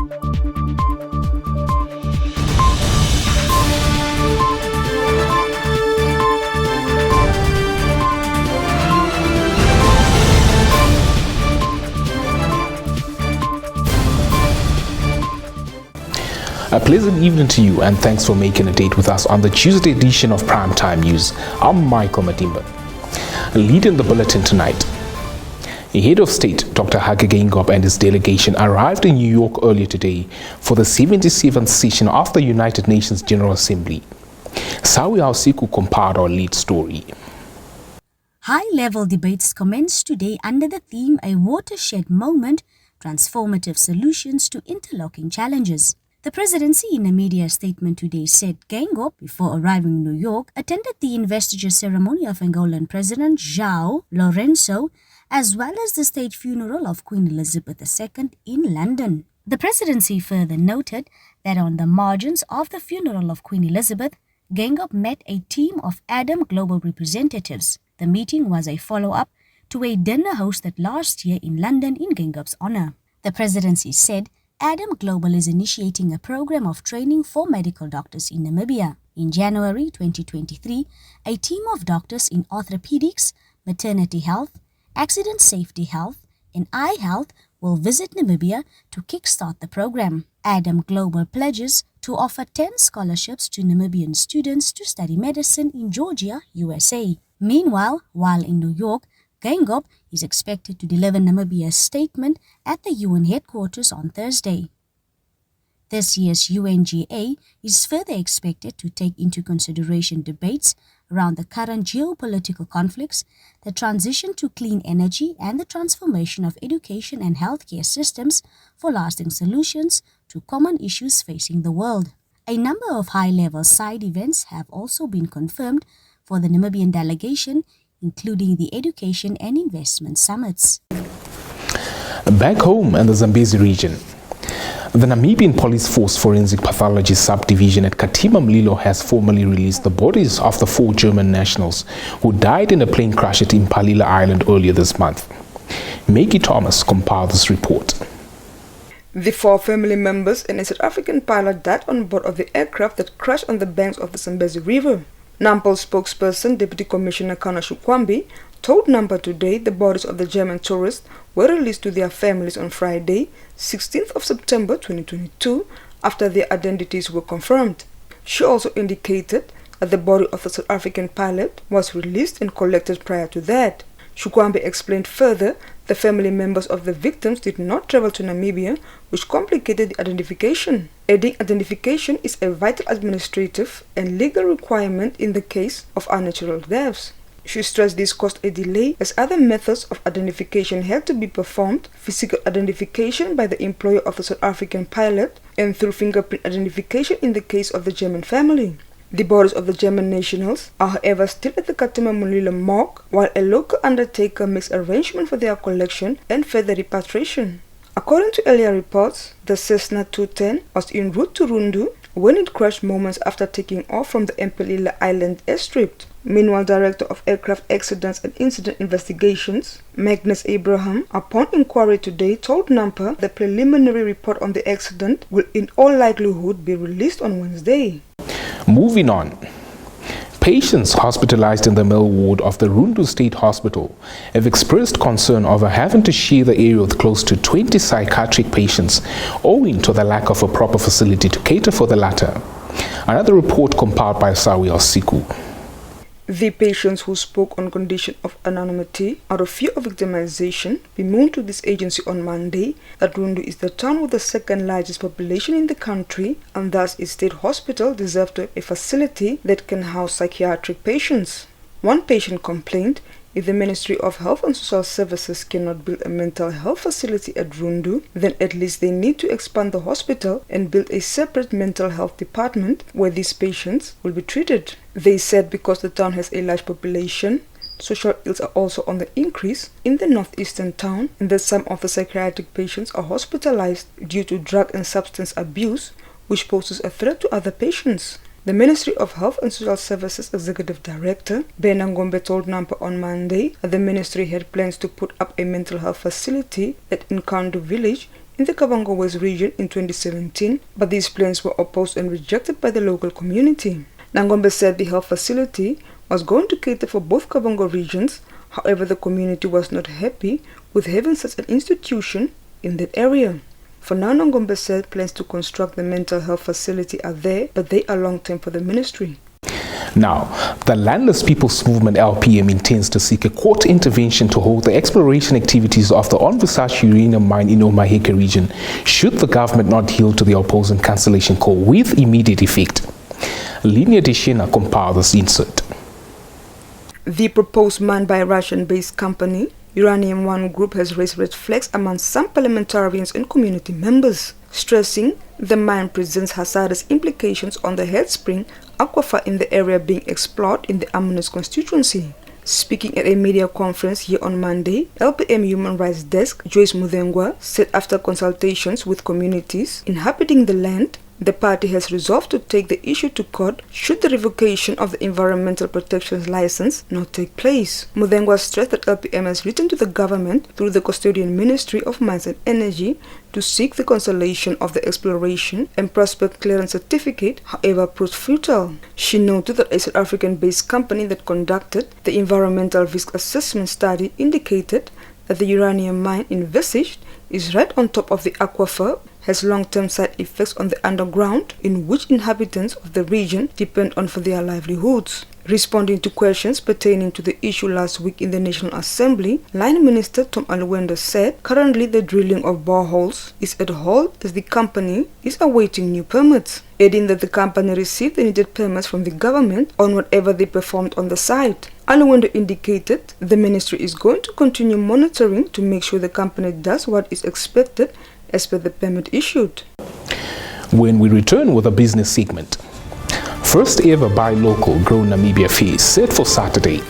A pleasant evening to you, and thanks for making a date with us on the Tuesday edition of Primetime News. I'm Michael Matimba. Leading the bulletin tonight, Head of State Dr. Hage Geingob and his delegation arrived in New York earlier today for the 77th session of the United Nations General Assembly. Sawi Ausiku compiled our lead story. High-level debates commenced today under the theme A Watershed Moment, Transformative Solutions to Interlocking Challenges. The presidency in a media statement today said Geingob, before arriving in New York, attended the investiture ceremony of Angolan President João Lourenço, as well as the state funeral of Queen Elizabeth II in London. The presidency further noted that on the margins of the funeral of Queen Elizabeth, Geingob met a team of ADAM global representatives. The meeting was a follow-up to a dinner hosted last year in London in Geingob's honor. The presidency said ADAM Global is initiating a program of training for medical doctors in Namibia. In January 2023, a team of doctors in orthopedics, maternity health, accident safety health, and eye health will visit Namibia to kickstart the program. ADAM Global pledges to offer 10 scholarships to Namibian students to study medicine in Georgia, USA. Meanwhile, while in New York, Geingob is expected to deliver Namibia's statement at the UN headquarters on Thursday. This year's UNGA is further expected to take into consideration debates around the current geopolitical conflicts, the transition to clean energy, and the transformation of education and healthcare systems for lasting solutions to common issues facing the world. A number of high-level side events have also been confirmed for the Namibian delegation, including the education and investment summits. Back home in the Zambezi region, the Namibian Police Force Forensic Pathology Subdivision at Katima Mlilo has formally released the bodies of the 4 German nationals who died in a plane crash at Impalila Island earlier this month. Maggie Thomas compiled this report. The 4 family members and a South African pilot died on board of the aircraft that crashed on the banks of the Zambezi River. NAMPOL spokesperson Deputy Commissioner Kana Shukwambi told NAMPA today the bodies of the German tourists were released to their families on Friday, 16th of September 2022, after their identities were confirmed. She also indicated that the body of the South African pilot was released and collected prior to that. Shukwambi explained further the family members of the victims did not travel to Namibia, which complicated the identification. Aiding identification is a vital administrative and legal requirement in the case of unnatural deaths. She stressed this caused a delay as other methods of identification had to be performed, physical identification by the employer of the South African pilot and through fingerprint identification in the case of the German family. The bodies of the German nationals are however still at the Katima Mulilo morgue, while a local undertaker makes arrangement for their collection and further repatriation. According to earlier reports, the Cessna 210 was en route to Rundu when it crashed moments after taking off from the Impalila Island airstrip. Meanwhile, Director of Aircraft Accidents and Incident Investigations, Magnus Abraham, upon inquiry today told NAMPA the preliminary report on the accident will in all likelihood be released on Wednesday. Moving on, patients hospitalized in the male ward of the Rundu State Hospital have expressed concern over having to share the area with close to 20 psychiatric patients owing to the lack of a proper facility to cater for the latter. Another report compiled by Sawi Osiku. The patients who spoke on condition of anonymity out of fear of victimization bemoaned to this agency on Monday that Rundu is the town with the second largest population in the country and thus its state hospital deserves to have a facility that can house psychiatric patients. One patient complained, if the Ministry of Health and Social Services cannot build a mental health facility at Rundu, then at least they need to expand the hospital and build a separate mental health department where these patients will be treated. They said because the town has a large population, social ills are also on the increase in the northeastern town and that some of the psychiatric patients are hospitalized due to drug and substance abuse, which poses a threat to other patients. The Ministry of Health and Social Services Executive Director, Ben Ngombe, told NAMPA on Monday that the ministry had plans to put up a mental health facility at Nkandu village in the Kavango West region in 2017, but these plans were opposed and rejected by the local community. Nangombe said the health facility was going to cater for both Kavango regions. However, the community was not happy with having such an institution in that area. For now, Nangombe said plans to construct the mental health facility are there, but they are long-term for the ministry. Now, the Landless People's Movement LPM intends to seek a court intervention to hold the exploration activities of the envisaged uranium mine in Omaheke region should the government not yield to the opposing cancellation call with immediate effect. Linear Deshina compiled this insert. The proposed mine by a Russian-based company, Uranium One Group, has raised red flags among some parliamentarians and community members, stressing the mine presents hazardous implications on the headspring aquifer in the area being explored in the Amunus constituency. Speaking at a media conference here on Monday, LPM Human Rights Desk Joyce Mudengwa said after consultations with communities inhabiting the land, the party has resolved to take the issue to court should the revocation of the environmental protection license not take place. Mudengwa stressed that LPM has written to the government through the Custodian Ministry of Mines and Energy to seek the cancellation of the exploration and prospect clearance certificate, however proved futile. She noted that a South African-based company that conducted the environmental risk assessment study indicated that the uranium mine envisaged is right on top of the aquifer, has long-term side effects on the underground, in which inhabitants of the region depend on for their livelihoods. Responding to questions pertaining to the issue last week in the National Assembly, Line Minister Tom Alwenda said currently the drilling of boreholes is at halt as the company is awaiting new permits, adding that the company received the needed permits from the government on whatever they performed on the site. Alwenda indicated the ministry is going to continue monitoring to make sure the company does what is expected as per the permit issued. When we return with a business segment, first ever buy local grow Namibia fair set for Saturday.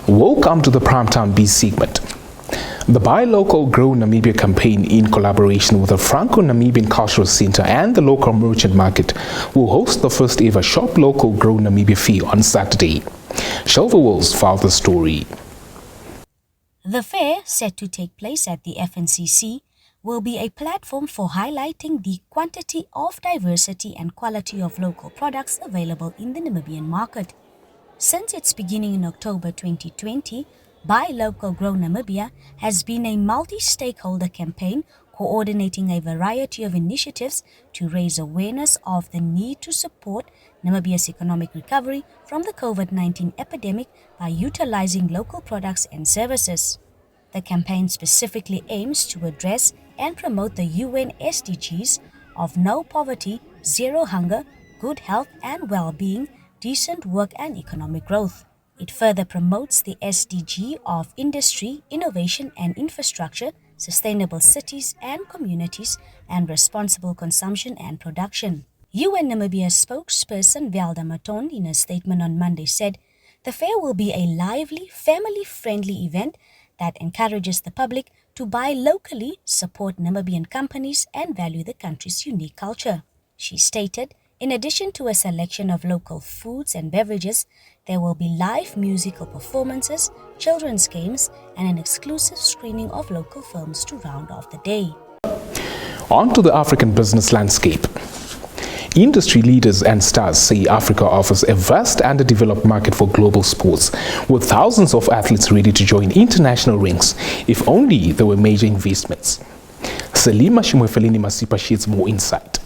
Welcome to the Primetime B segment. The Buy Local Grow Namibia campaign, in collaboration with the Franco-Namibian Cultural Center and the local merchant market, will host the first ever Shop Local Grow Namibia fair on Saturday. Shelva Wills filed the story. The fair, set to take place at the FNCC, will be a platform for highlighting the quantity of diversity and quality of local products available in the Namibian market. Since its beginning in October 2020, Buy Local Grow Namibia has been a multi-stakeholder campaign coordinating a variety of initiatives to raise awareness of the need to support Namibia's economic recovery from the COVID-19 epidemic by utilizing local products and services. The campaign specifically aims to address and promote the UN SDGs of no poverty, zero hunger, good health and well-being, decent work and economic growth. It further promotes the SDG of industry, innovation and infrastructure, sustainable cities and communities, and responsible consumption and production. UN Namibia spokesperson Velda Maton, in a statement on Monday, said the fair will be a lively, family-friendly event that encourages the public to buy locally, support Namibian companies, and value the country's unique culture. She stated, in addition to a selection of local foods and beverages, there will be live musical performances, children's games, and an exclusive screening of local films to round off the day. On to the African business landscape. Industry leaders and stars say Africa offers a vast underdeveloped market for global sports, with thousands of athletes ready to join international rings if only there were major investments. Selima Shimwefelini Masipa sheds more insight.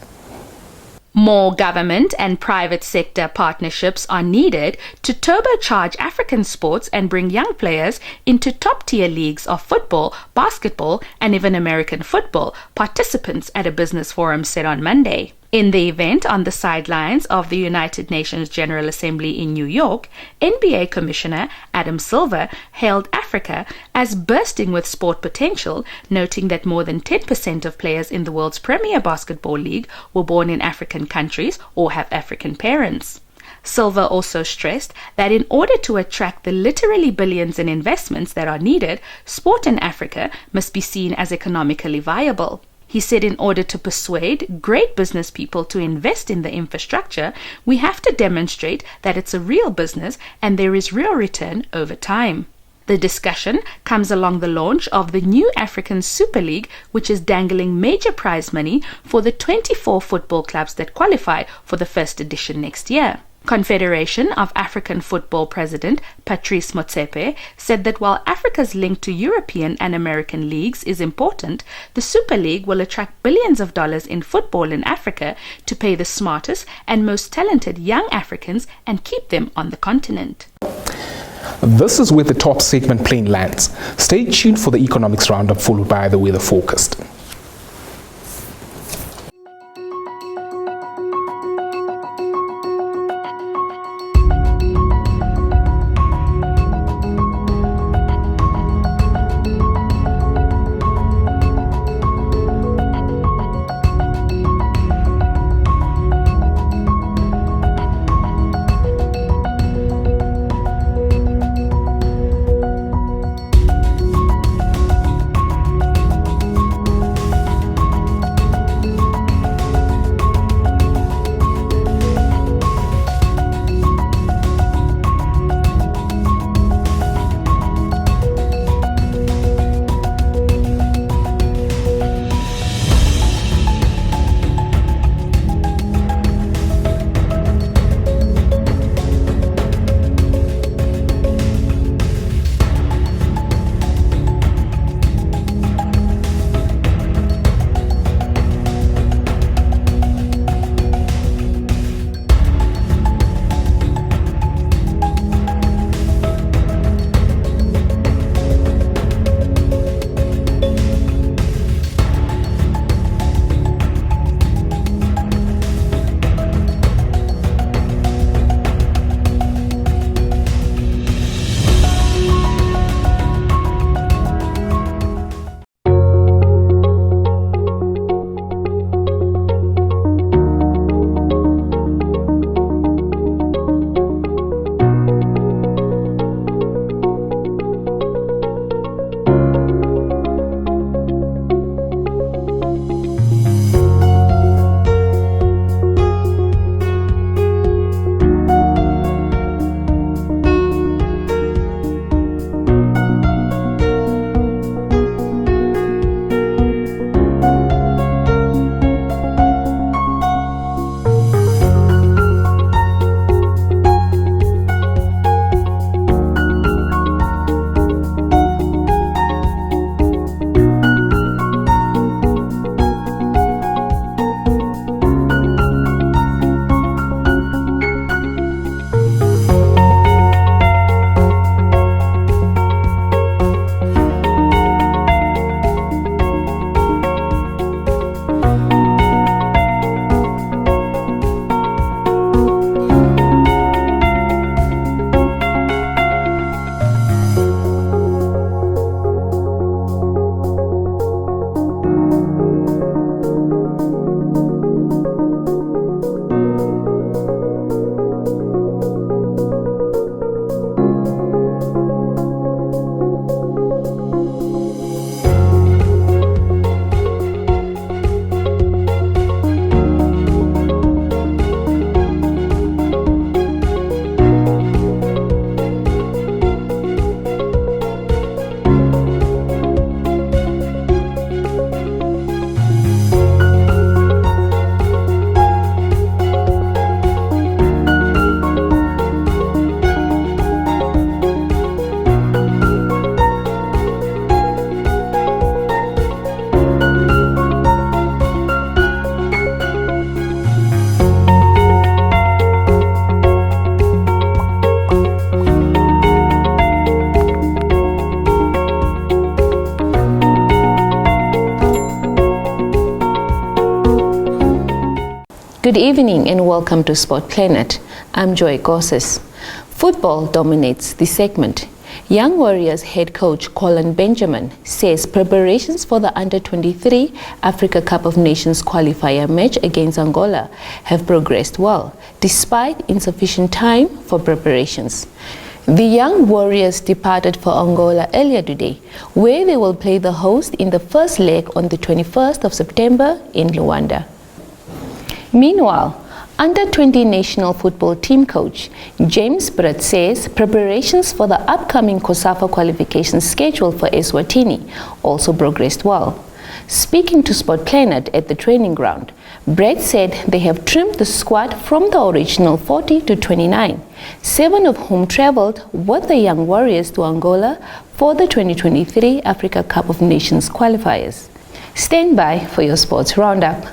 More government and private sector partnerships are needed to turbocharge African sports and bring young players into top-tier leagues of football, basketball, and even American football, participants at a business forum said on Monday. In the event on the sidelines of the United Nations General Assembly in New York, NBA Commissioner Adam Silver hailed Africa as bursting with sport potential, noting that more than 10% of players in the world's premier basketball league were born in African countries or have African parents. Silver also stressed that in order to attract the literally billions in investments that are needed, sport in Africa must be seen as economically viable. He said in order to persuade great business people to invest in the infrastructure, we have to demonstrate that it's a real business and there is real return over time. The discussion comes along the launch of the new African Super League, which is dangling major prize money for the 24 football clubs that qualify for the first edition next year. Confederation of African Football President Patrice Motsepe said that while Africa's link to European and American leagues is important, the Super League will attract billions of dollars in football in Africa to pay the smartest and most talented young Africans and keep them on the continent. This is where the top segment plane lands. Stay tuned for the economics roundup followed by the weather forecast. Good evening and welcome to Sport Planet. I'm Joy Gosses. Football dominates the segment. Young Warriors head coach Colin Benjamin says preparations for the Under-23 Africa Cup of Nations qualifier match against Angola have progressed well, despite insufficient time for preparations. The Young Warriors departed for Angola earlier today, where they will play the host in the first leg on the 21st of September in Luanda. Meanwhile, Under-20 national football team coach James Brett says preparations for the upcoming COSAFA qualification schedule for Eswatini also progressed well. Speaking to Sport Planet at the training ground, Brett said they have trimmed the squad from the original 40 to 29, 7 of whom traveled with the Young Warriors to Angola for the 2023 Africa Cup of Nations qualifiers. Stand by for your sports roundup.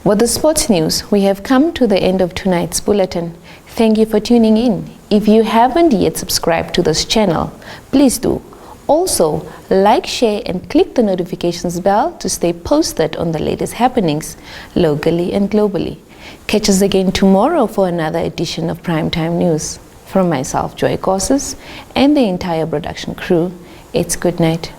With the sports news, we have come to the end of tonight's bulletin. Thank you for tuning in. If you haven't yet subscribed to this channel, please do. Also, like, share and click the notifications bell to stay posted on the latest happenings locally and globally. Catch us again tomorrow for another edition of Primetime News. From myself, Joy Gosses, and the entire production crew, it's good night.